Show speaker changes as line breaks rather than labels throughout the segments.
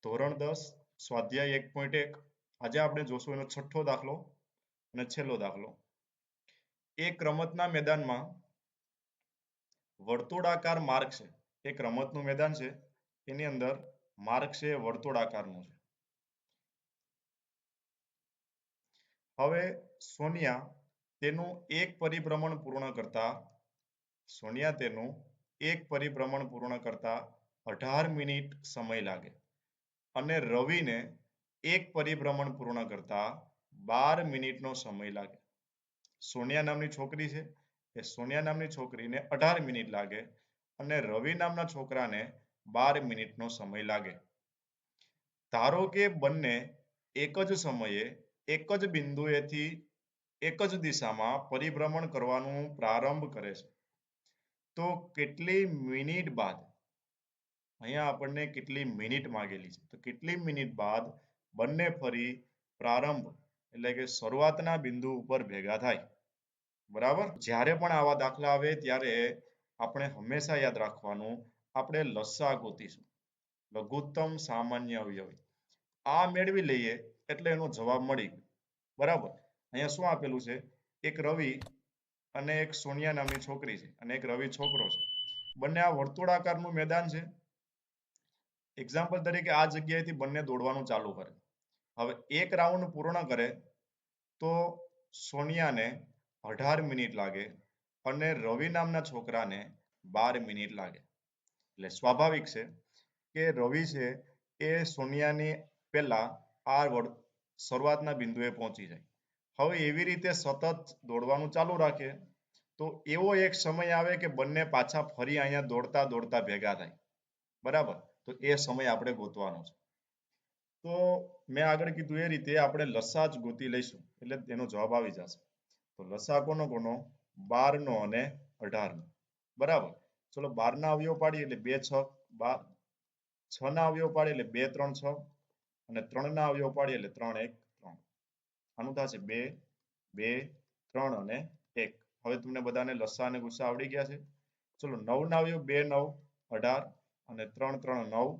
ધોરણ 10 સ્વાધ્યાય 1.1 આજે આપણે જોશું એનો છઠ્ઠો દાખલો અને છેલ્લો દાખલો. એક રમતના મેદાનમાં વર્તુળાકાર માર્ગ છે. એક રમતનું મેદાન છે એની અંદર માર્ગ છે વર્તુળાકારનું છે. હવે સોનિયા તેનું એક પરિભ્રમણ પૂર્ણ કરતા 18 મિનિટ સમય લાગે અને રવિને એક પરિભ્રમણ પૂર્ણ કરતા 12 મિનિટનો સમય લાગે. સોનિયા નામની છોકરી છે એ સોનિયા નામની છોકરીને 18 મિનિટ લાગે અને રવિ નામના છોકરાને 12 મિનિટનો સમય લાગે. ધારો કે બંને એક જ સમયે એક જ બિંદુએથી એક જ દિશામાં પરિભ્રમણ કરવાનું પ્રારંભ કરે છે. તો કેટલી મિનિટ બાદ અહીંયા આપણને કેટલી મિનિટ માંગેલી છે. તો કેટલી મિનિટ બાદ બંને ફરી પ્રારંભ એટલે કે શરૂઆતના બિંદુ ઉપર ભેગા થાય. બરાબર? જ્યારે પણ આવા દાખલા આવે ત્યારે આપણે હંમેશા યાદ રાખવાનું આપણે લસા ગોતીશું. લઘુત્તમ સામાન્ય અવયવી. આ મેળવી લઈએ એટલે એનો જવાબ મળી ગયો. બરાબર? અહીંયા શું આપેલું છે? એક રવિ અને એક સોનિયા નામની છોકરી છે અને એક રવિ છોકરો છે. બંને આ વર્તુળાકારનું મેદાન છે. એક્ઝામ્પલ તરીકે આ જગ્યાએથી બંને દોડવાનું ચાલુ કરે. હવે એક રાઉન્ડ પૂર્ણ કરે તો સોનિયાને 18 મિનિટ લાગે અને રવિ નામના છોકરાને 12 મિનિટ લાગે. એટલે સ્વાભાવિક છે કે રવિ છે એ સોનિયાની પહેલા આ શરૂઆતના બિંદુએ પહોંચી જાય. હવે એવી રીતે સતત દોડવાનું ચાલુ રાખે તો એવો એક સમય આવે કે બંને પાછા ફરી અહીંયા દોડતા દોડતા ભેગા થાય. બરાબર? તો એ સમય આપણે ગોતવાનો છે. તો મેં આગળ કીધું એ રીતે આપણે લસા જ ગોતી લઈશું એટલે તેનો જવાબ આવી જશે. તો લસા કોનો 12 નો અને 18 નો. બરાબર? ચલો 12 ના અવયવ પાડીએ એટલે 2 6 12. 6 ના અવયવ પાડીએ એટલે 2 3 6 અને 3 ના અવયવ પાડીએ એટલે 3 1 3. આનું થશે 2 2 3 અને 1. હવે તમને બધાને લસા અને ગુસા આવડી ગયા છે. ચલો 9 ના અવયવ 2 9 18 અને 3 3 9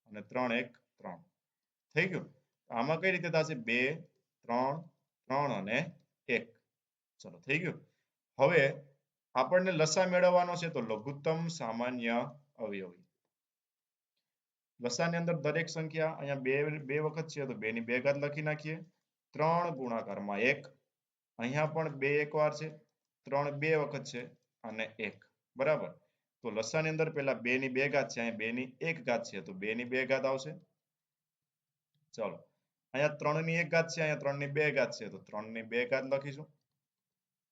અને 3 1 3. થઈ ગયું? આમાં કઈ રીતે થશે? 2 3 3 અને 1. ચલો થઈ ગયું. હવે આપણને લસા મેળવવાનો છે તો લઘુત્તમ સામાન્ય અવયવી. લસાની અંદર દરેક સંખ્યા અહીંયા બે વખત છે તો 2 ની 2 ઘાત લખી નાખીએ. 3 ગુણાકારમાં 1. અહીંયા પણ 2 એકવાર છે. 3 2 વખત છે અને 1. બરાબર? તો લસાની અંદર પહેલા 2 ની 2 ઘાત છે, અહીંયા 2 ની 1 ઘાત છે તો 2 ની 2 ઘાત આવશે. ચલો અહીંયા 3 ની 1 ઘાત છે, અહીંયા 3 ની 2 ઘાત છે તો 3 ની 2 ઘાત લખીશું.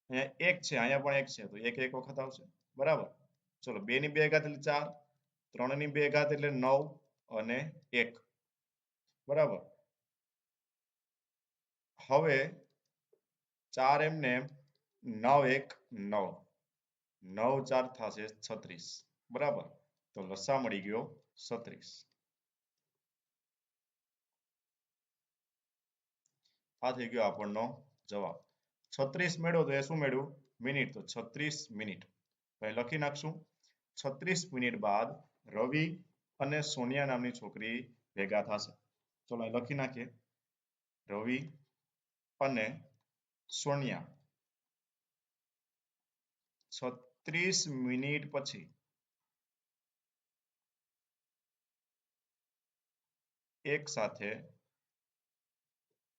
અહીંયા 1 છે, અહીંયા પણ 1 છે તો 1 એક વખત આવશે. બરાબર? ચલો 2 ની 2 ઘાત એટલે 4, 3 ની 2 ઘાત એટલે 9 અને 1. બરાબર? હવે 4 એમને 9 1 9. 9 4 થશે 36. બરાબર? તો લસા મળી ગયો 36. આ થઈ ગયો આપણનો જવાબ. 36 મેળવો તો એ શું મેળવ્યું? મિનિટ. તો 36 મિનિટ. અહીં લખી નાખશું. 36 મિનિટ બાદ રવિ અને સોનિયા નામની છોકરી ભેગા થશે. ચલો અહીં લખી નાખીએ. રવિ અને સોનિયા 36 મિનિટ પછી એક સાથે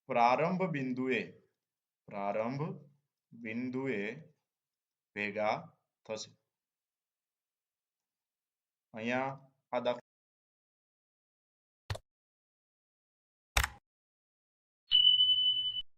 પ્રારંભ બિંદુએ ભેગા થશે. અહીંયા આ દાખલો